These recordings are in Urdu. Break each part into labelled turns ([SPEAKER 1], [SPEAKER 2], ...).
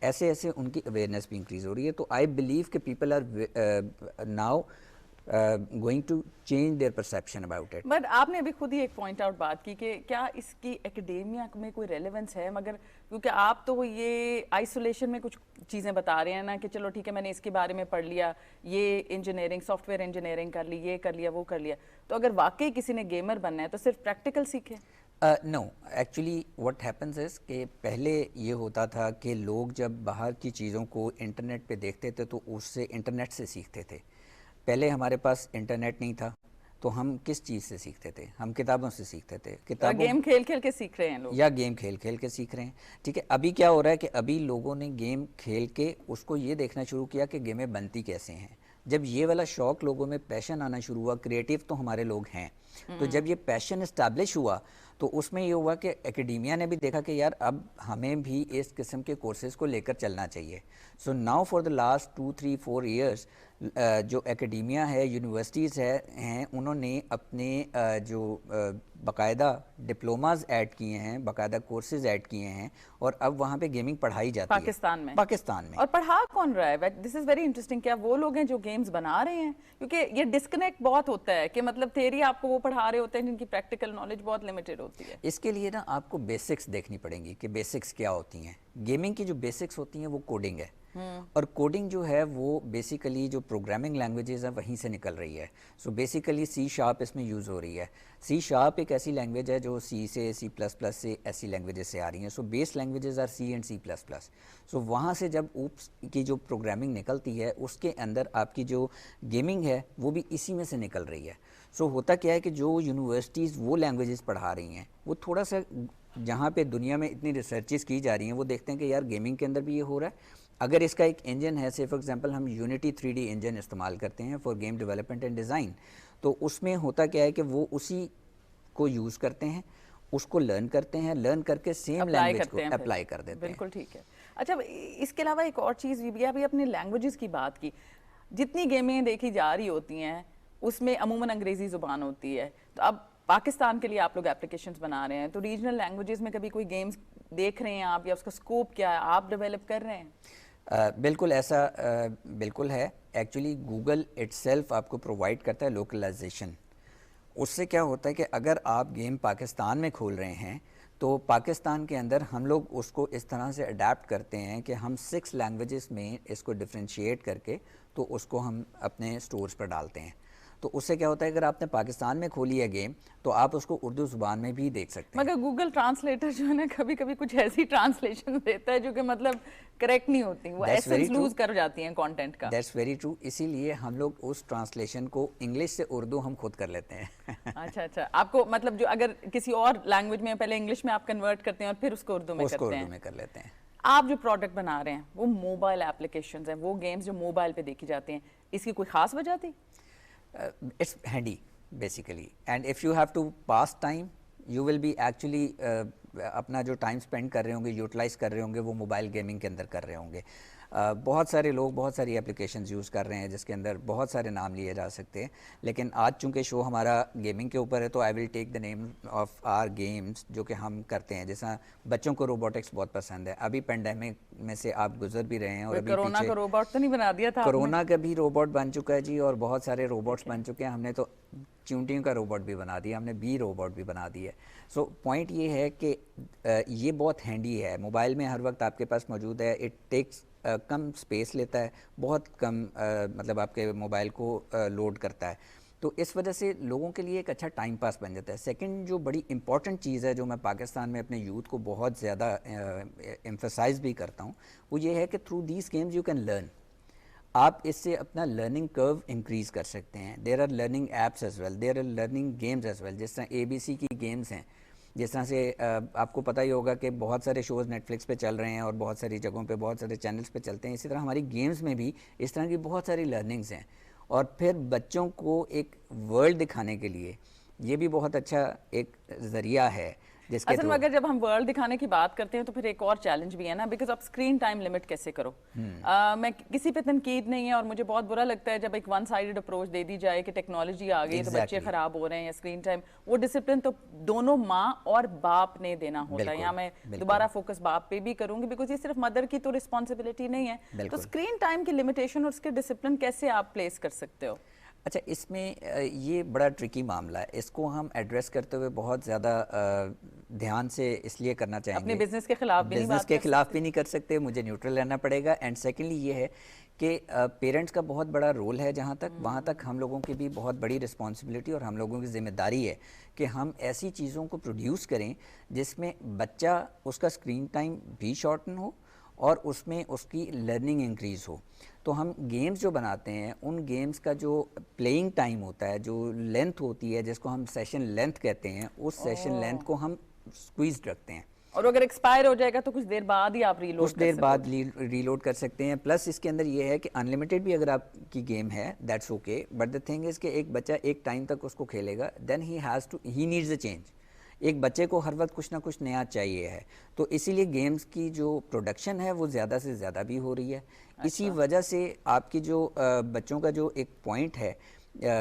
[SPEAKER 1] ایسے ایسے ان کی اویئرنیس بھی انکریز ہو رہی ہے. تو آئی بلیو کہ people are now going to change their perception about it.
[SPEAKER 2] But آپ نے ابھی خود ہی ایک پوائنٹ آؤٹ بات کی کہ کیا اس کی اکیڈیمیا میں کوئی ریلیونس ہے, مگر کیونکہ آپ تو یہ آئسولیشن میں کچھ چیزیں بتا رہے ہیں نا کہ چلو ٹھیک ہے میں نے اس کے بارے میں پڑھ لیا, یہ انجینئرنگ سافٹ ویئر انجینئرنگ کر لی, یہ کر لیا, وہ کر لیا, تو اگر واقعی کسی نے گیمر بننا ہے تو صرف پریکٹیکل سیکھے؟
[SPEAKER 1] نو, ایکچولی واٹ ہیپنز از کہ پہلے یہ ہوتا تھا کہ لوگ جب باہر کی چیزوں کو انٹرنیٹ پہ دیکھتے تھے تو اس سے انٹرنیٹ سے سیکھتے تھے. پہلے ہمارے پاس انٹرنیٹ نہیں تھا تو ہم کس چیز سے سیکھتے تھے؟ ہم کتابوں سے سیکھتے تھے. کتابوں
[SPEAKER 2] گیم کھیل کھیل کے سیکھ رہے ہیں لوگ,
[SPEAKER 1] یا گیم کھیل کھیل کے سیکھ رہے ہیں. ٹھیک ہے, ابھی کیا ہو رہا ہے کہ ابھی لوگوں نے گیم کھیل کے اس کو یہ دیکھنا شروع کیا کہ گیمیں بنتی کیسے ہیں. جب یہ والا شوق لوگوں میں, پیشن آنا شروع ہوا, کریٹیو تو ہمارے لوگ ہیں, تو جب یہ پیشن اسٹیبلش ہوا تو اس میں یہ ہوا کہ اکیڈیمیا نے بھی دیکھا کہ یار اب ہمیں بھی اس قسم کے کورسز کو لے کر چلنا چاہیے. So now for the last 2-3-4 years جو اکیڈیمیا ہے, یونیورسٹیز ہیں, انہوں نے اپنے جو باقاعدہ ڈپلوماز ایڈ کیے ہیں, باقاعدہ کورسز ایڈ کیے ہیں, اور اب وہاں پہ گیمنگ پڑھائی جاتی ہے پاکستان میں.
[SPEAKER 2] اور پڑھا کون رہا ہے؟ دس از ویری انٹرسٹنگ. کیا وہ لوگ ہیں جو گیمز بنا رہے ہیں؟ کیونکہ یہ ڈسکنیکٹ بہت ہوتا ہے کہ مطلب تھیری آپ کو وہ پڑھا رہے ہوتے ہیں جن کی پریکٹیکل نالج بہت لمیٹڈ ہوتی ہے.
[SPEAKER 1] اس کے لیے نا آپ کو بیسکس دیکھنی پڑیں گی کہ بیسکس کیا ہوتی ہیں. گیمنگ کی جو بیسکس ہوتی ہیں وہ کوڈنگ ہے, اور کوڈنگ جو ہے وہ بیسیکلی جو پروگرامنگ لینگویجز ہیں وہیں سے نکل رہی ہے. سو بیسیکلی سی شارپ اس میں یوز ہو رہی ہے. سی شارپ ایک ایسی لینگویج ہے جو سی سے, سی پلس پلس سے, ایسی لینگویجز سے آ رہی ہیں. So based languages are C and C plus plus. So وہاں سے جب اوپس کی جو پروگرامنگ نکلتی ہے اس کے اندر آپ کی جو گیمنگ ہے وہ بھی اسی میں سے نکل رہی ہے. سو ہوتا کیا ہے کہ جو یونیورسٹیز وہ لینگویجز پڑھا رہی ہیں وہ تھوڑا سا, جہاں پہ دنیا میں اتنی ریسرچز کی جا رہی ہیں, وہ دیکھتے ہیں کہ یار گیمنگ کے اندر بھی یہ ہو رہا ہے. اگر اس کا ایک انجن ہے, سے فار ایگزامپل ہم یونٹی 3D انجن استعمال کرتے ہیں for game development and design, تو اس میں ہوتا کیا ہے کہ وہ اسی کو یوز کرتے ہیں, اس کو لرن کرتے ہیں, لرن کر کے سیم لینگویج کو اپلائی کر دیتے ہیں.
[SPEAKER 2] بالکل ٹھیک ہے. اچھا, اس کے علاوہ ایک اور چیز بھی ہے, ابھی اپنے لینگویجز کی بات کی, جتنی گیمیں دیکھی جا رہی ہوتی ہیں اس میں عموماً انگریزی زبان ہوتی ہے. تو اب پاکستان کے لیے آپ لوگ اپلیکیشنز بنا رہے ہیں, تو ریجنل لینگویجز میں کبھی کوئی گیمز دیکھ رہے ہیں آپ, یا اس کا اسکوپ کیا ہے, آپ ڈیولپ کر رہے ہیں؟
[SPEAKER 1] بالکل ایسا بالکل ہے. ایکچولی گوگل اٹ سیلف آپ کو پرووائڈ کرتا ہے لوکلائزیشن. اس سے کیا ہوتا ہے کہ اگر آپ گیم پاکستان میں کھول رہے ہیں تو پاکستان کے اندر ہم لوگ اس کو اس طرح سے اڈیپٹ کرتے ہیں کہ ہم 6 لینگویجز میں اس کو ڈفرینشیٹ کر کے تو اس کو ہم اپنے سٹورز پر ڈالتے ہیں. تو اس سے کیا ہوتا ہے, اگر آپ نے پاکستان میں کھولی ہے گیم تو آپ اس کو اردو زبان میں بھی دیکھ سکتے ہیں.
[SPEAKER 2] مگر گوگل ٹرانسلیٹر جو ہے نا کبھی کبھی کچھ ایسی ٹرانسلیشن دیتا ہے جو کہ مطلب کریکٹ نہیں ہوتی, وہ ایسنس لوز کر جاتی ہیں کانٹینٹ کا.
[SPEAKER 1] That's very true. اسی لیے ہم لوگ اس ٹرانسلیشن کو انگلش سے اردو ہم خود کر لیتے ہیں.
[SPEAKER 2] اچھا, آپ کو مطلب جو اگر کسی اور لینگویج میں پہلے انگلش میں آپ کنورٹ کرتے ہیں اور پھر اس کو اردو میں کرتے ہیں.
[SPEAKER 1] اردو میں کر لیتے ہیں.
[SPEAKER 2] آپ جو پروڈکٹ بنا رہے ہیں وہ موبائل اپلیکیشنز ہیں, وہ گیمز جو موبائل پہ دیکھی جاتی ہیں, اس کی کوئی خاص وجہ تھی؟
[SPEAKER 1] It's handy basically, and if you have to pass time you will be actually اپنا جو ٹائم اسپینڈ کر رہے ہوں گے, یوٹیلائز کر رہے ہوں گے, وہ موبائل گیمنگ کے اندر کر رہے ہوں گے. بہت سارے لوگ بہت ساری اپلیکیشنز یوز کر رہے ہیں جس کے اندر بہت سارے نام لیے جا سکتے ہیں, لیکن آج چونکہ شو ہمارا گیمنگ کے اوپر ہے تو آئی ول ٹیک دا نیم آف آر گیمز جو کہ ہم کرتے ہیں. جیسا بچوں کو روبوٹکس بہت پسند ہے, ابھی پینڈیمک میں سے آپ گزر بھی رہے ہیں, اور ابھی
[SPEAKER 2] کرونا کا روبوٹ تو نہیں بنا دیا تھا؟
[SPEAKER 1] کرونا کا بھی روبوٹ بن چکا ہے جی, اور بہت سارے روبوٹس بن چکے ہیں. ہم نے تو چونٹیوں کا روبوٹ بھی بنا دیا, ہم نے بی روبوٹ بھی بنا دیا. سو پوائنٹ یہ ہے کہ یہ بہت ہینڈی ہے, موبائل میں ہر وقت آپ کے پاس موجود ہے. اٹ ٹیکس کم اسپیس لیتا ہے, بہت کم مطلب آپ کے موبائل کو لوڈ کرتا ہے, تو اس وجہ سے لوگوں کے لیے ایک اچھا ٹائم پاس بن جاتا ہے. سیکنڈ جو بڑی امپورٹنٹ چیز ہے جو میں پاکستان میں اپنے یوتھ کو بہت زیادہ ایمفسائز بھی کرتا ہوں, وہ یہ ہے کہ through these games you can learn. آپ اس سے اپنا لرننگ کرو انکریز کر سکتے ہیں. There are learning apps as well, there are learning games as well. جس طرح ABC کی گیمز ہیں, جس طرح سے آپ کو پتہ ہی ہوگا کہ بہت سارے شوز نیٹ فلکس پہ چل رہے ہیں اور بہت ساری جگہوں پہ بہت سارے چینلز پہ چلتے ہیں. اسی طرح ہماری گیمز میں بھی اس طرح کی بہت ساری لرننگز ہیں, اور پھر بچوں کو ایک ورلڈ دکھانے کے لیے یہ بھی بہت اچھا ایک ذریعہ ہے جس کے
[SPEAKER 2] اصل میں اگر جب ہم ورلڈ دکھانے کی بات کرتے ہیں تو پھر ایک اور چیلنج بھی ہے نا, بیکاز آپ اسکرین ٹائم لمٹ کیسے کرو. میں کسی پہ تنقید نہیں ہے, اور مجھے بہت برا لگتا ہے جب ایک ون سائیڈڈ اپروچ دے دی جائے کہ ٹیکنالوجی آ گئی تو بچے خراب ہو رہے ہیں یا اسکرین ٹائم. وہ ڈسپلن تو دونوں ماں اور باپ نے دینا ہوتا ہے. یہاں میں دوبارہ فوکس باپ پہ بھی کروں گی, بیکاز یہ صرف مدر کی تو رسپانسبلٹی نہیں ہے. تو اسکرین ٹائم کی لمیٹیشن اور اس کے ڈسپلن کیسے آپ پلیس کر سکتے ہو؟
[SPEAKER 1] اچھا, اس میں یہ بڑا ٹرکی معاملہ ہے. اس کو ہم ایڈریس کرتے ہوئے بہت زیادہ دھیان سے اس لیے کرنا چاہیں گے,
[SPEAKER 2] اپنے بزنس کے خلاف بھی
[SPEAKER 1] بزنس کے خلاف بھی نہیں کر سکتے, مجھے نیوٹرل رہنا پڑے گا. اینڈ سیکنڈلی یہ ہے کہ پیرنٹس کا بہت بڑا رول ہے, جہاں تک وہاں تک ہم لوگوں کی بھی بہت بڑی رسپانسبلٹی اور ہم لوگوں کی ذمہ داری ہے کہ ہم ایسی چیزوں کو پروڈیوس کریں جس میں بچہ اس کا اسکرین ٹائم بھی شارٹن ہو اور اس میں اس کی لرننگ انکریز ہو. تو ہم گیمز جو بناتے ہیں ان گیمز کا جو پلینگ ٹائم ہوتا ہے, جو لینتھ ہوتی ہے جس کو ہم سیشن لینتھ کہتے ہیں, اس سیشن لینتھ کو ہم اسکویزڈ رکھتے ہیں.
[SPEAKER 2] اور اگر ایکسپائر ہو جائے گا تو کچھ دیر بعد ہی آپ ریلوڈ
[SPEAKER 1] کچھ دیر بعد ریلوڈ کر سکتے ہیں. پلس اس کے اندر یہ ہے کہ انلمیٹڈ بھی اگر آپ کی گیم ہے that's okay, but the thing is کہ ایک بچہ ایک ٹائم تک اس کو کھیلے گا, دین ہی نیڈز اے چینج. ایک بچے کو ہر وقت کچھ نہ کچھ نیا چاہیے ہے, تو اسی لیے گیمز کی جو پروڈکشن ہے وہ زیادہ سے زیادہ بھی ہو رہی ہے. اسی وجہ سے آپ کی جو بچوں کا جو ایک پوائنٹ ہے,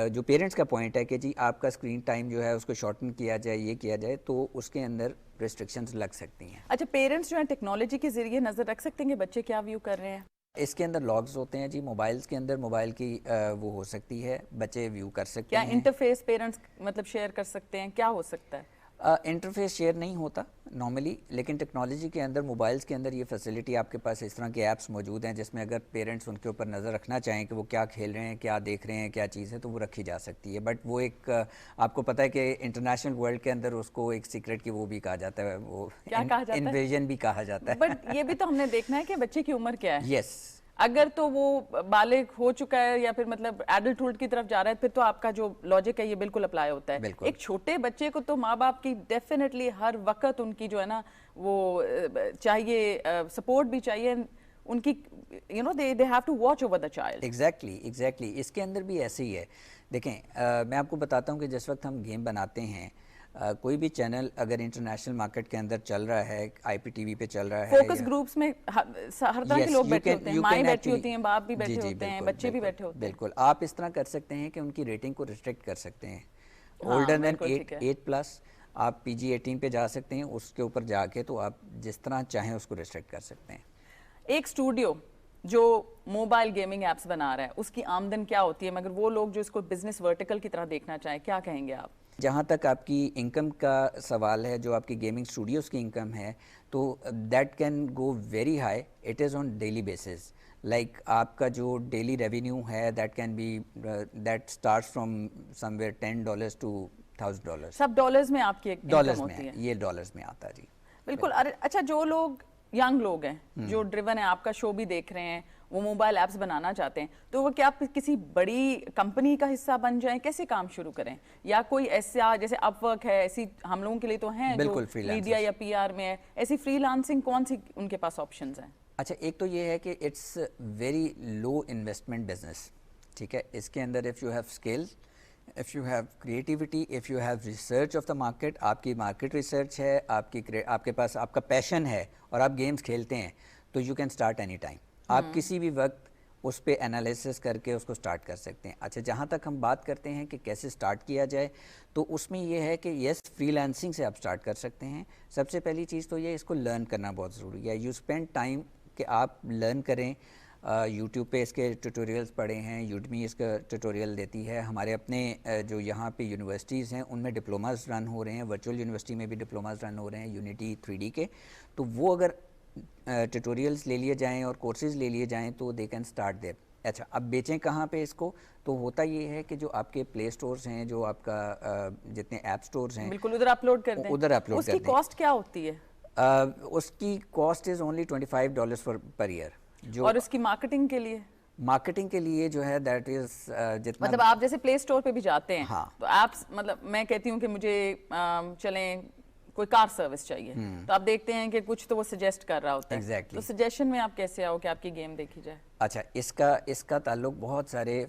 [SPEAKER 1] جو پیرنٹس کا پوائنٹ ہے کہ جی آپ کا اسکرین ٹائم جو ہے اس کو شارٹن کیا جائے, یہ کیا جائے, تو اس کے اندر ریسٹرکشنز لگ سکتی ہیں.
[SPEAKER 2] اچھا, پیرنٹس جو ہیں ٹیکنالوجی کے ذریعے نظر رکھ سکتے ہیں کہ بچے کیا ویو کر رہے ہیں؟
[SPEAKER 1] اس کے اندر لاگز ہوتے ہیں جی, موبائلز کے اندر موبائل کی وہ ہو سکتی ہے, بچے ویو کر سکتے ہیں.
[SPEAKER 2] کیا انٹرفیس پیرنٹس مطلب شیئر کر سکتے ہیں, کیا ہو سکتا ہے؟
[SPEAKER 1] انٹرفیس شیئر نہیں ہوتا نارملی, لیکن ٹیکنالوجی کے اندر موبائلز کے اندر یہ فیسلٹی آپ کے پاس اس طرح کے ایپس موجود ہیں جس میں اگر پیرنٹس ان کے اوپر نظر رکھنا چاہیں کہ وہ کیا کھیل رہے ہیں, کیا دیکھ رہے ہیں, کیا چیز ہے, تو وہ رکھی جا سکتی ہے. بٹ وہ ایک آپ کو پتہ ہے کہ انٹرنیشنل ورلڈ کے اندر اس کو ایک سیکرٹ کی وہ بھی کہا جاتا ہے, وہ انویژن بھی کہا جاتا ہے.
[SPEAKER 2] بٹ یہ بھی تو ہم نے دیکھنا ہے کہ بچے کی عمر کیا ہے.
[SPEAKER 1] یس,
[SPEAKER 2] اگر تو وہ بالغ ہو چکا ہے یا پھر مطلب ایڈلٹہوڈ کی طرف جا رہا ہے, پھر تو آپ کا جو لاجک ہے یہ بالکل اپلائی ہوتا ہے. ایک چھوٹے بچے کو تو ماں باپ کی ڈیفینیٹلی ہر وقت ان کی جو ہے نا وہ چاہیے, سپورٹ بھی چاہیے ان کی, you know they have to watch over the child.
[SPEAKER 1] Exactly اس کے اندر بھی ایسے ہی ہے. دیکھیں میں آپ کو بتاتا ہوں کہ جس وقت ہم گیم بناتے ہیں, کوئی بھی چینل اگر انٹرنیشنل مارکیٹ کے اندر چل رہا ہے, آئی پی ٹی وی پہ چل رہا ہے,
[SPEAKER 2] فوکس گروپس میں ہر طرح کے لوگ بیٹھے ہوتے ہیں, مائیں بیٹھی ہوتی ہیں, باپ بھی بیٹھے ہوتے ہیں, بچے بھی بیٹھے ہوتے ہیں.
[SPEAKER 1] بالکل, آپ اس طرح کر سکتے ہیں کہ ان کی ریٹنگ کو ریسٹرکٹ کر سکتے ہیں. اولڈر دین 8+, آپ PG-18 پہ جا سکتے ہیں, اس کے اوپر جا کے تو آپ جس طرح چاہیں اس کو ریسٹرکٹ کر سکتے ہیں.
[SPEAKER 2] ایک اسٹوڈیو جو موبائل گیمنگ ایپس بنا رہا ہے اس کی آمدن کیا ہوتی ہے, مگر وہ لوگ جو اس کو بزنس ورٹیکل کی طرح دیکھنا چاہیں, کیا کہیں گے آپ؟
[SPEAKER 1] جہاں تک آپ کی انکم کا سوال ہے, جو آپ کی گیمنگ اسٹوڈیوز کی انکم ہے, تو that can go very high. It is on daily basis. Like آپ کا جو ڈیلی ریونیو ہے that can be that starts from somewhere $10 to $1,000.
[SPEAKER 2] سب ڈالرز میں آپ کی
[SPEAKER 1] ڈالرز میں, یہ ڈالرز میں آتا ہے جی.
[SPEAKER 2] بالکل. اچھا, جو لوگ ینگ لوگ ہیں جو ڈریون ہیں, آپ کا شو بھی دیکھ رہے ہیں, وہ موبائل ایپس بنانا چاہتے ہیں, تو وہ کیا کسی بڑی کمپنی کا حصہ بن جائیں, کیسے کام شروع کریں, یا کوئی ایسا جیسے اپ ورک ہے, ایسی ہم لوگوں کے لیے تو ہیں جو میڈیا یا PR میں ہے, ایسی فری لانسنگ کون سی ان کے پاس آپشنز ہیں؟
[SPEAKER 1] اچھا, ایک تو یہ ہے کہ it's very low investment business, ٹھیک ہے. اس کے اندر if you have skill, if you have creativity, if you have research of the market, آپ کی مارکیٹ ریسرچ ہے, آپ کے پاس آپ کا پیشن ہے اور آپ گیمز کھیلتے ہیں, تو you can start any time. آپ کسی بھی وقت اس پہ انالیسس کر کے اس کو اسٹارٹ کر سکتے ہیں. اچھا, جہاں تک ہم بات کرتے ہیں کہ کیسے اسٹارٹ کیا جائے, تو اس میں یہ ہے کہ یس, فری لانسنگ سے آپ اسٹارٹ کر سکتے ہیں. سب سے پہلی چیز تو یہ اس کو لرن کرنا بہت ضروری ہے. یو اسپینڈ ٹائم کہ آپ لرن کریں. یوٹیوب پہ اس کے ٹیوٹوریلز پڑھے ہیں, یوڈمی اس کا ٹیوٹوریل دیتی ہے. ہمارے اپنے جو یہاں پہ یونیورسٹیز ہیں ان میں ڈپلوماز رن ہو رہے ہیں, ورچوئل یونیورسٹی میں بھی ڈپلوماز رن ہو رہے ہیں یونٹی 3D کے. تو وہ اگر ٹیوٹوریلز لے لیے جائیں اور کورسز لے لیے جائیں تو دے کین اسٹارٹ دیر. اچھا, اب بیچیں کہاں پہ اس کو, تو ہوتا یہ ہے کہ جو آپ کے پلے سٹورز ہیں, جو آپ کا جتنے ایپ سٹورز ہیں,
[SPEAKER 2] بالکل ادھر اپلوڈ کر دیں.
[SPEAKER 1] ادھر اپلوڈ کر دیں.
[SPEAKER 2] اس کی کاسٹ کیا ہوتی ہے؟
[SPEAKER 1] اس کی cost is only $25 per year.
[SPEAKER 2] اور اس کی مارکیٹنگ کے لیے
[SPEAKER 1] جو ہے دیٹ از جتنا,
[SPEAKER 2] مطلب آپ جیسے پلے اسٹور پہ بھی جاتے ہیں تو ایپس, مطلب میں کہتی ہوں کہ مجھے چلیں کوئی کار سروس چاہیے تو آپ دیکھتے ہیں کہ کچھ تو وہ سجیسٹ کر رہا ہوتا ہے.
[SPEAKER 1] Exactly.
[SPEAKER 2] تو سجیشن میں آپ کیسے آؤ کہ آپ کی گیم دیکھی جائے؟
[SPEAKER 1] اچھا اس کا تعلق بہت سارے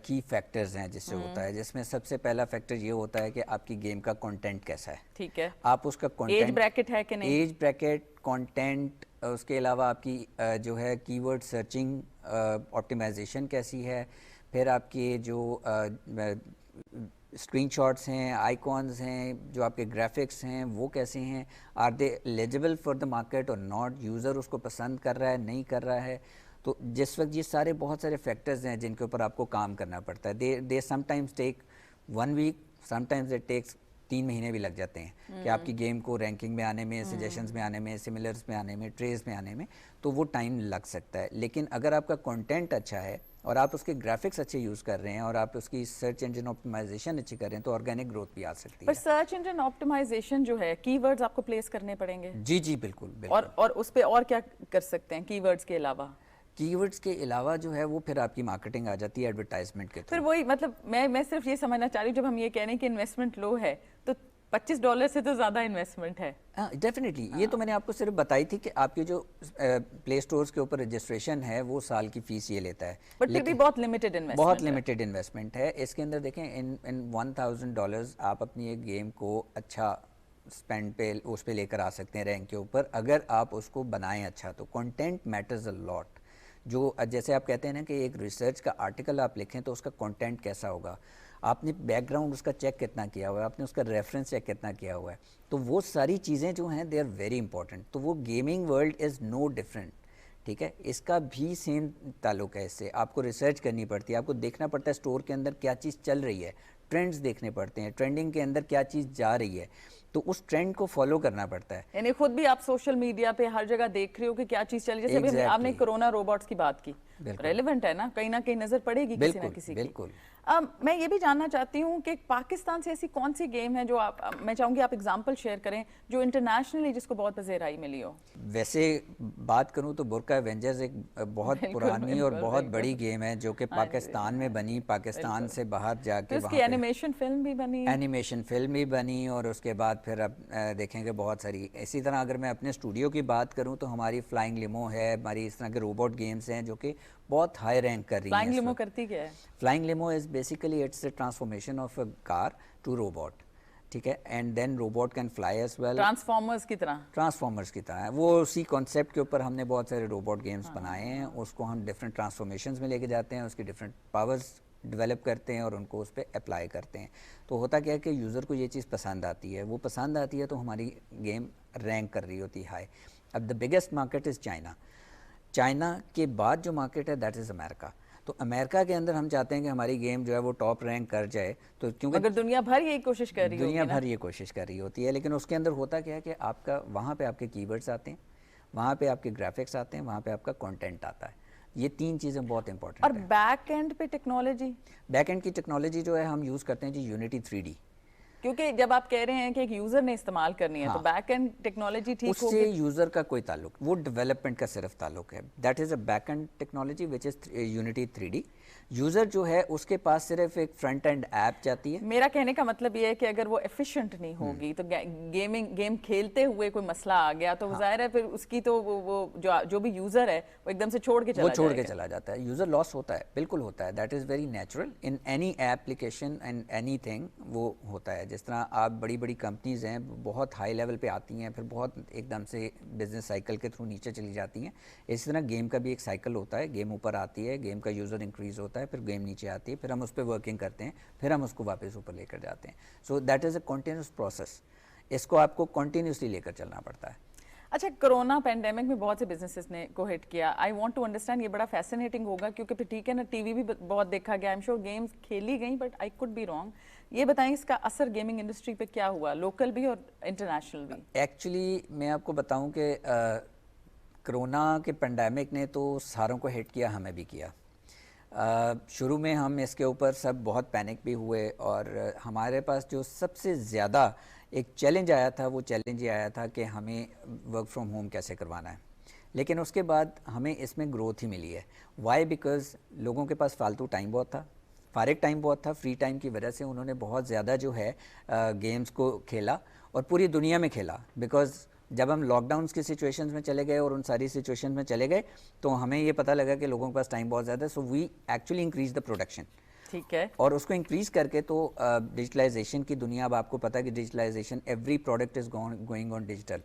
[SPEAKER 1] کی فیکٹرز ہیں جس سے ہوتا ہے, جس میں سب سے پہلا فیکٹر یہ ہوتا ہے کہ آپ کی گیم کا کنٹینٹ کیسا ہے.
[SPEAKER 2] ٹھیک ہے,
[SPEAKER 1] آپ اس کا کنٹینٹ,
[SPEAKER 2] ایج بریکٹ ہے کہ نہیں,
[SPEAKER 1] ایج بریکٹ, کنٹینٹ, اس کے علاوہ آپ کی جو ہے کی ورڈ سرچنگ آپٹیمائزیشن کیسی ہے, پھر آپ کی جو اسکرین شاٹس ہیں, آئیکونز ہیں, جو آپ کے گرافکس ہیں وہ کیسے ہیں, are they eligible for the market اور ناٹ, یوزر اس کو پسند کر رہا ہے نہیں کر رہا ہے. تو جس وقت یہ سارے بہت سارے فیکٹرز ہیں جن کے اوپر آپ کو کام کرنا پڑتا ہے. They sometimes take 1 week, sometimes it takes 3 مہینے بھی لگ جاتے ہیں کہ آپ کی گیم کو رینکنگ میں آنے میں, سجیشنز میں آنے میں, سملرز میں آنے میں, ٹریز میں آنے میں, تو وہ ٹائم لگ سکتا ہے. لیکن اگر آپ کا کنٹینٹ اچھا ہے اور آپ اس کے گرافکس اچھے یوز کر رہے ہیں اور آپ اس کی سرچ انجن آپٹیمائزیشن اچھی کر رہے ہیں تو آرگینک گروتھ بھی آ سکتی ہے.
[SPEAKER 2] پر سرچ انجن آپٹیمائزیشن جو ہے کی ورڈز آپ کو پلیس کرنے پڑیں گے.
[SPEAKER 1] جی بالکل بالکل.
[SPEAKER 2] اور اس پہ اور کیا کر سکتے ہیں کی ورڈز کے علاوہ؟
[SPEAKER 1] کی ورڈز کے علاوہ جو ہے وہ پھر آپ کی مارکیٹنگ آ جاتی ہے ایڈورٹائزمنٹ کے
[SPEAKER 2] پھر وہی مطلب میں صرف یہ سمجھنا چاہ رہی ہوں, جب ہم یہ کہہ رہے ہیں کہ انویسٹمنٹ لو ہے تو $25 سے تو زیادہ انویسٹمنٹ ہے.
[SPEAKER 1] ڈیفینیٹلی, یہ تو میں نے آپ کو صرف بتائی تھی کہ آپ کی جو پلے اسٹورز کے اوپر رجسٹریشن ہے وہ سال کی فیس یہ لیتا ہے,
[SPEAKER 2] بٹ پھر بھی بہت لمیٹڈ انویسٹمنٹ,
[SPEAKER 1] بہت لمیٹڈ انویسٹمنٹ ہے. اس کے اندر دیکھیں ان $1000 آپ اپنی ایک گیم کو اچھا اسپینڈ پہ اس پہ لے کر آ سکتے ہیں رینک کے اوپر, اگر آپ اس کو بنائیں اچھا تو. کنٹینٹ میٹرز اے لاٹ. جو جیسے آپ کہتے ہیں نا کہ ایک ریسرچ کا آرٹیکل آپ لکھیں تو اس کا کنٹینٹ کیسا ہوگا, آپ نے بیک گراؤنڈ اس کا چیک کتنا کیا ہوا ہے, آپ نے اس کا ریفرنس چیک کتنا کیا ہوا ہے, تو وہ ساری چیزیں جو ہیں دے آر ویری امپورٹنٹ. تو وہ gaming world is no different, ٹھیک ہے, اس کا بھی سیم تعلق ہے اس سے. آپ کو ریسرچ کرنی پڑتی ہے, آپ کو دیکھنا پڑتا ہے اسٹور کے اندر کیا چیز چل رہی ہے, ٹرینڈز دیکھنے پڑتے ہیں, ٹرینڈنگ کے اندر کیا چیز جا رہی ہے, تو اس ٹرینڈ کو فالو کرنا پڑتا ہے.
[SPEAKER 2] یعنی خود بھی آپ سوشل میڈیا پہ ہر جگہ دیکھ رہے ہو کہ کیا چیز چل رہی ہے. جیسے آپ نے کرونا روبوٹس کی بات کی, ریلیونٹ ہے نا, کہیں نہ کہیں نظر پڑے گی کسی نہ کسی کی.
[SPEAKER 1] بالکل.
[SPEAKER 2] میں یہ بھی جاننا چاہتی ہوں کہ پاکستان سے ایسی کون سی گیم ہے جو میں چاہوں گی آپ اگزامپل شیئر کریں جو انٹرنیشنلی جس کو بہت پذیرائی ملی ہو.
[SPEAKER 1] ویسے بات کروں تو برقع ایونجرز ایک بہت پرانی اور بہت بڑی گیم ہے جو کہ پاکستان میں بنی, پاکستان سے باہر جا کے
[SPEAKER 2] اس کی اینیمیشن فلم بھی بنی,
[SPEAKER 1] اینیمیشن فلم بھی بنی, اور اس کے بعد پھر اب دیکھیں گے بہت ساری. اسی طرح اگر میں اپنے اسٹوڈیو کی بات کروں تو ہماری فلائنگ لیمو ہے, ہماری اس طرح کے روبوٹ گیمز ہیں جو کہ بہت ہائی رینک کر رہی ہیں.
[SPEAKER 2] فلائنگ لیمو کرتی کیا ہے؟
[SPEAKER 1] Flying limo is basically it's a transformation of a car to robot, ٹھیک ہے, and then robot can fly as well.
[SPEAKER 2] Transformers کی طرح.
[SPEAKER 1] ٹرانسفارمرز کی طرح ہے وہ. اسی کانسیپٹ کے اوپر ہم نے بہت سارے روبوٹ گیمز بنائے ہیں. اس کو ہم ڈفرینٹ ٹرانسفارمیشنز میں لے کے جاتے ہیں, اس کی ڈفرینٹ پاورز ڈیولپ کرتے ہیں اور ان کو اس پہ اپلائی کرتے ہیں. تو ہوتا کیا ہے کہ یوزر کو یہ چیز پسند آتی ہے, وہ پسند آتی ہے تو ہماری گیم رینک کر رہی ہوتی ہے ہائی. اب the biggest market is China. China کے بعد جو مارکیٹ ہے دیٹ از امریکہ. تو امریکہ کے اندر ہم چاہتے ہیں کہ ہماری گیم جو ہے وہ ٹاپ رینک کر جائے, تو کیونکہ
[SPEAKER 2] اگر دنیا بھر یہی کوشش کر رہی ہے,
[SPEAKER 1] دنیا بھر یہ کوشش کر رہی ہوتی ہے, لیکن اس کے اندر ہوتا کیا ہے کہ آپ کا وہاں پہ آپ کے کی ورڈز آتے ہیں, وہاں پہ آپ کے گرافکس آتے ہیں, وہاں پہ آپ کا کنٹینٹ آتا ہے. یہ 3 چیزیں بہت امپورٹنٹ ہیں.
[SPEAKER 2] اور بیک اینڈ پہ ٹیکنالوجی,
[SPEAKER 1] بیک اینڈ کی ٹیکنالوجی جو ہے ہم یوز کرتے ہیں جی یونٹی 3D.
[SPEAKER 2] کیونکہ جب آپ کہہ رہے ہیں کہ ایک یوزر نے استعمال کرنی ہے تو بیک اینڈ ٹیکنالوجی ٹھیک
[SPEAKER 1] اس سے یوزر کا کوئی تعلق, وہ ڈیولپمنٹ کا صرف تعلق ہے. That is a back and technology which is unity 3D. User جو ہے اس کے پاس صرف ایک فرنٹ اینڈ ایپ جاتی ہے.
[SPEAKER 2] میرا کہنے کا مطلب یہ ہے کہ اگر وہ ایفیشینٹ نہیں ہوگی تو گیم کھیلتے ہوئے کوئی مسئلہ آ گیا تو ظاہر ہے پھر اس کی تو وہ جو بھی یوزر ہے وہ ایک دم سے چھوڑ کے چلا
[SPEAKER 1] جاتا ہے. یوزر لاس ہوتا ہے, بالکل ہوتا ہے. That is very natural in any application and any thing, وہ ہوتا ہے. جس طرح آپ بڑی بڑی کمپنیز ہیں بہت ہائی لیول پہ آتی ہیں, پھر بہت ایک دم سے بزنس سائیکل کے تھرو نیچے چلی جاتی ہیں. اسی طرح گیم کا بھی ایک سائیکل ہوتا ہے. گیم اوپر آتی ہے, گیم کا یوزر انکریز ہوتا ہے, پھر گیم نیچے آتی ہے, پھر ہم اس پہ ورکنگ کرتے ہیں, پھر ہم اس کو واپس اوپر لے کر جاتے ہیں. So that is a continuous process. اس کو آپ کو کنٹینیوسلی لے کر چلنا پڑتا ہے.
[SPEAKER 2] اچھا, کرونا پینڈیمک میں بہت سے بزنسز نے کو ہٹ کیا. آئی وانٹ ٹو انڈرسٹینڈ, یہ بڑا فیسینیٹنگ ہوگا کیونکہ پھر ٹھیک ہے نا, ٹی وی بھی بہت دیکھا گیا, آئی ایم شیور گیمز کھیلی گئیں, but I could be wrong. یہ بتائیں اس کا اثر گیمنگ انڈسٹری پہ کیا ہوا, لوکل بھی اور انٹرنیشنل بھی؟
[SPEAKER 1] ایکچولی میں آپ کو بتاؤں کہ کرونا کے پینڈیمک نے تو ساروں کو ہٹ کیا, ہمیں بھی کیا. شروع میں ہم اس کے اوپر سب بہت پینک بھی ہوئے, اور ہمارے پاس جو سب سے زیادہ ایک چیلنج آیا تھا وہ چیلنج یہ آیا تھا کہ ہمیں ورک فرام ہوم کیسے کروانا ہے. لیکن اس کے بعد ہمیں اس میں گروتھ ہی ملی ہے. وائی؟ بیکاز لوگوں کے پاس فالتو ٹائم بہت تھا, فارغ ٹائم بہت تھا. فری ٹائم کی وجہ سے انہوں نے بہت زیادہ جو ہے گیمز کو کھیلا, اور پوری دنیا میں کھیلا. بیکاز جب ہم لاک ڈاؤنس کی سچویشنز میں چلے گئے اور ان ساری سچویشنز میں چلے گئے تو ہمیں یہ پتہ لگا کہ لوگوں کے پاس ٹائم بہت زیادہ ہے. So we actually increase the production.
[SPEAKER 2] ٹھیک ہے.
[SPEAKER 1] اور اس کو انکریز کر کے تو ڈیجیٹلائزیشن کی دنیا, اب آپ کو پتہ ہے کہ digitalization every product is going on digital,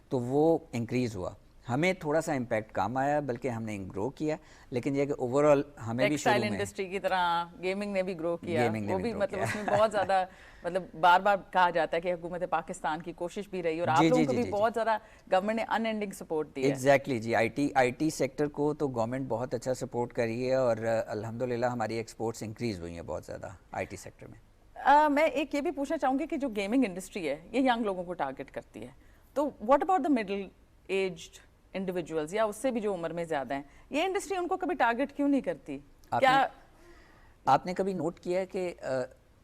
[SPEAKER 1] تو وہ انکریز ہوا. ہمیں تھوڑا سا امپیکٹ کم آیا بلکہ ہم نے گرو کیا, لیکن یہ کہ اوور آل ہمیں بھی شروع میں
[SPEAKER 2] انڈسٹری کی طرح گیمنگ نے بھی گرو کیا,
[SPEAKER 1] Gaming نے
[SPEAKER 2] وہ
[SPEAKER 1] بھی
[SPEAKER 2] بھی
[SPEAKER 1] grow
[SPEAKER 2] مطلب
[SPEAKER 1] کیا.
[SPEAKER 2] اس میں بہت زیادہ مطلب بار بار کہا جاتا ہے کہ حکومت پاکستان کی کوشش بھی رہی اور آپ لوگوں کو بھی بہت زیادہ گورنمنٹ نے ان اینڈنگ سپورٹ دیا ہے.
[SPEAKER 1] ایگزیکٹلی جی. آئی ٹی سیکٹر کو تو گورنمنٹ بہت اچھا سپورٹ کر رہی ہے اور الحمدللہ ہماری ایکسپورٹس انکریز ہوئی ہیں بہت زیادہ آئی ٹی سیکٹر میں.
[SPEAKER 2] میں ایک یہ بھی پوچھنا چاہوں گی کہ جو گیمنگ انڈسٹری ہے یہ ینگ لوگوں کو ٹارگٹ کرتی ہے, تو what about the middle aged individuals یا اس سے بھی جو عمر میں زیادہ ہیں, یہ انڈسٹری ان کو کبھی ٹارگٹ کیوں نہیں کرتی؟ کیا
[SPEAKER 1] آپ نے کبھی نوٹ کیا ہے کہ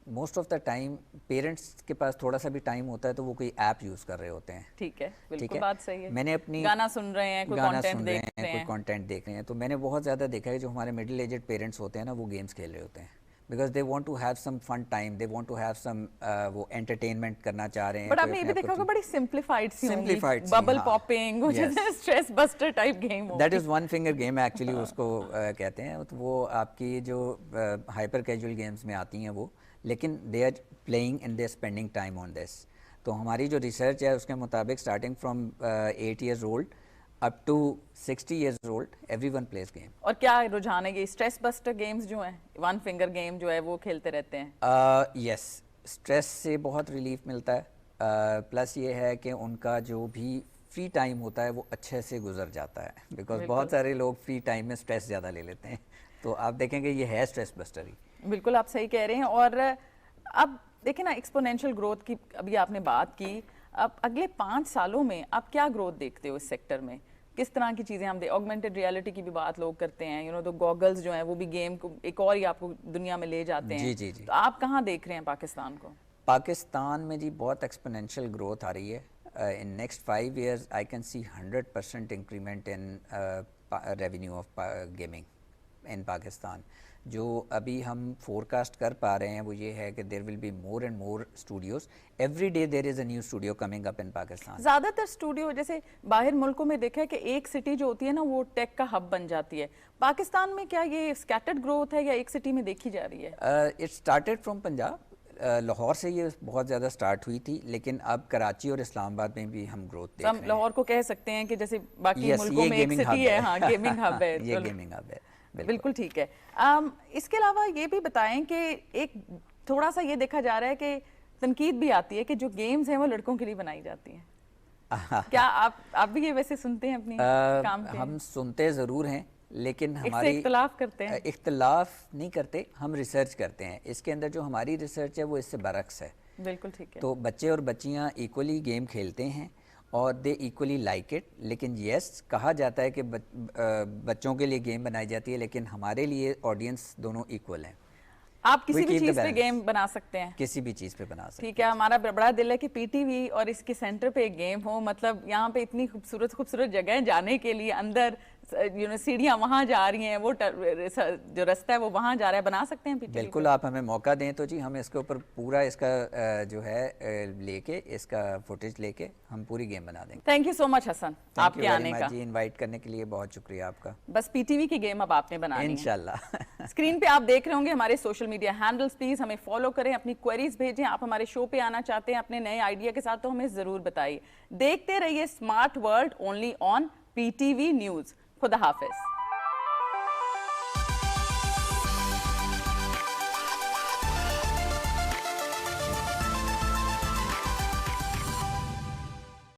[SPEAKER 1] most of the time parents کے پاس تھوڑا سا بھی ٹائم ہوتا ہے تو وہ کوئی ایپ یوز کر رہے ہوتے ہیں.
[SPEAKER 2] ٹھیک ہے, بالکل بات صحیح ہے.
[SPEAKER 1] میں نے اپنی
[SPEAKER 2] گانا سن رہے ہیں, کوئی کانٹینٹ دیکھ رہے ہیں,
[SPEAKER 1] کوئی کانٹینٹ دیکھ رہے ہیں, تو میں نے بہت زیادہ دیکھا ہے جو ہمارے مڈل ایجڈ پیرنٹس ہوتے ہیں نا وہ گیمس کھیل رہے ہوتے ہیں. Because they want to have some fun time, they want to have some وہ انٹرٹینمنٹ کرنا چاہ رہے ہیں.
[SPEAKER 2] بٹ آپ نے یہ بھی دیکھا ہوگا بڑی سمپلیفائڈ سی ہوں گی, bubble popping, stress buster type game ہو.
[SPEAKER 1] That is one finger game actually اس کو کہتے ہیں. تو وہ آپ کی جو ہائپر کیجول گیمس میں آتی ہیں وہ, لیکن they are playing and they are spending time on this. تو ہماری جو ریسرچ ہے اس کے مطابق starting from 8 years old up to 60 years old everyone plays game.
[SPEAKER 2] اور کیا رجحان ہے یہ اسٹریس بسٹر گیمز جو ہیں, ون فنگر گیم جو ہے وہ کھیلتے رہتے ہیں؟
[SPEAKER 1] یس, اسٹریس سے بہت ریلیف ملتا ہے, پلس یہ ہے کہ ان کا جو بھی فری ٹائم ہوتا ہے وہ اچھے سے گزر جاتا ہے. بیکاز بہت سارے لوگ فری ٹائم میں اسٹریس زیادہ لے لیتے ہیں, تو آپ دیکھیں گے یہ ہے اسٹریس بسٹر ہی.
[SPEAKER 2] بالکل آپ صحیح کہہ رہے ہیں. اور اب دیکھیں نا ایکسپونینشیل گروتھ کی ابھی آپ نے بات کی, اب اگلے 5 سالوں میں آپ کیا گروتھ دیکھتے ہو اس سیکٹر میں؟ کس طرح کی چیزیں ہم آگمنٹڈ ریالٹی کی بھی بات لوگ کرتے ہیں, تو گوگلز جو ہیں وہ بھی گیم کو ایک اور ہی آپ کو دنیا میں لے جاتے ہیں.
[SPEAKER 1] جی.
[SPEAKER 2] تو آپ کہاں دیکھ رہے ہیں پاکستان کو؟
[SPEAKER 1] پاکستان میں جی بہت ایکسپونینشیل گروتھ آ رہی ہے. In next 5 years I can see 100% increment in revenue of gaming in Pakistan. جو ابھی ہم فور کاسٹ کر پا رہے ہیں وہ یہ ہے کہ there will be more and more studios. Every day there is a new studio coming up in Pakistan.
[SPEAKER 2] زیادہ تر اسٹوڈیو جیسے باہر ملکوں میں دیکھا ہے کہ ایک سٹی جو ہوتی ہے نا وہ ٹیک کا ہب بن جاتی ہے. پاکستان میں کیا یہ اسکیٹرڈ گروتھ ہے یا ایک سٹی میں دیکھی جا رہی ہے؟
[SPEAKER 1] It started from Punjab. Lahore سے یہ بہت زیادہ سٹارٹ ہوئی تھی, لیکن اب کراچی اور اسلام آباد میں بھی ہم گروتھ دیکھ رہے ہیں.
[SPEAKER 2] ہم لاہور کو کہہ سکتے ہیں کہ جیسے باقی ملکوں میں ایک سٹی ہے, ہاں گیمنگ ہب ہے.
[SPEAKER 1] یہ گیمنگ ہب ہے.
[SPEAKER 2] بالکل ٹھیک ہے. اس کے علاوہ یہ بھی بتائیں کہ ایک تھوڑا سا یہ دیکھا جا رہا ہے کہ تنقید بھی آتی ہے کہ جو گیمز ہیں وہ لڑکوں کے لیے بنائی جاتی ہیں. کیا آپ بھی یہ ویسے سنتے ہیں اپنی کام کے؟
[SPEAKER 1] ہم سنتے ضرور ہیں لیکن ہماری
[SPEAKER 2] اختلاف کرتے ہیں.
[SPEAKER 1] اختلاف نہیں کرتے, ہم ریسرچ کرتے ہیں. اس کے اندر جو ہماری ریسرچ ہے وہ اس سے برعکس ہے.
[SPEAKER 2] بالکل ٹھیک ہے.
[SPEAKER 1] تو بچے اور بچیاں ایکولی گیم کھیلتے ہیں اور دے ایکولی لائک اٹ. لیکن یس کہا جاتا ہے کہ بچوں کے لیے گیم بنائی جاتی ہے, لیکن ہمارے لیے آڈینس دونوں ایکول ہیں.
[SPEAKER 2] آپ کسی بھی چیز پہ گیم بنا سکتے ہیں,
[SPEAKER 1] کسی بھی چیز پہ بنا سکتے ہیں.
[SPEAKER 2] ٹھیک ہے. ہمارا بڑا دل ہے کہ پی ٹی وی اور اس کے سینٹر پہ ایک گیم ہو, مطلب یہاں پہ اتنی خوبصورت جگہ جانے کے لیے, اندر سیڑھیاں وہاں جا رہی ہیں, وہ جو رستہ ہے وہ وہاں جا رہا ہے, بنا سکتے ہیں پی ٹی وی.
[SPEAKER 1] بالکل, آپ ہمیں موقع دیں تو جی ہم اس کے اوپر پورا اس کا جو ہے لے کے, اس کا فوٹیج لے کے ہم پوری گیم بنا دیں گے.
[SPEAKER 2] تھینک یو سو مچ حسن آپ کے آنے کا.
[SPEAKER 1] جی انوائٹ کرنے کے لیے بہت شکریہ آپ کا.
[SPEAKER 2] بس پی ٹی وی کی گیم اب آپ نے بنانی ہے
[SPEAKER 1] انشاءاللہ.
[SPEAKER 2] اسکرین پہ آپ دیکھ رہے ہوں گے ہمارے سوشل میڈیا ہینڈلز, پلیز ہمیں فالو کریں, اپنی کوئریز بھیجیں. آپ ہمارے شو پہ آنا چاہتے ہیں اپنے نئے آئیڈیا کے ساتھ تو ہمیں ضرور بتائیے. دیکھتے رہیے smart world only on P T V news. خدا حافظ.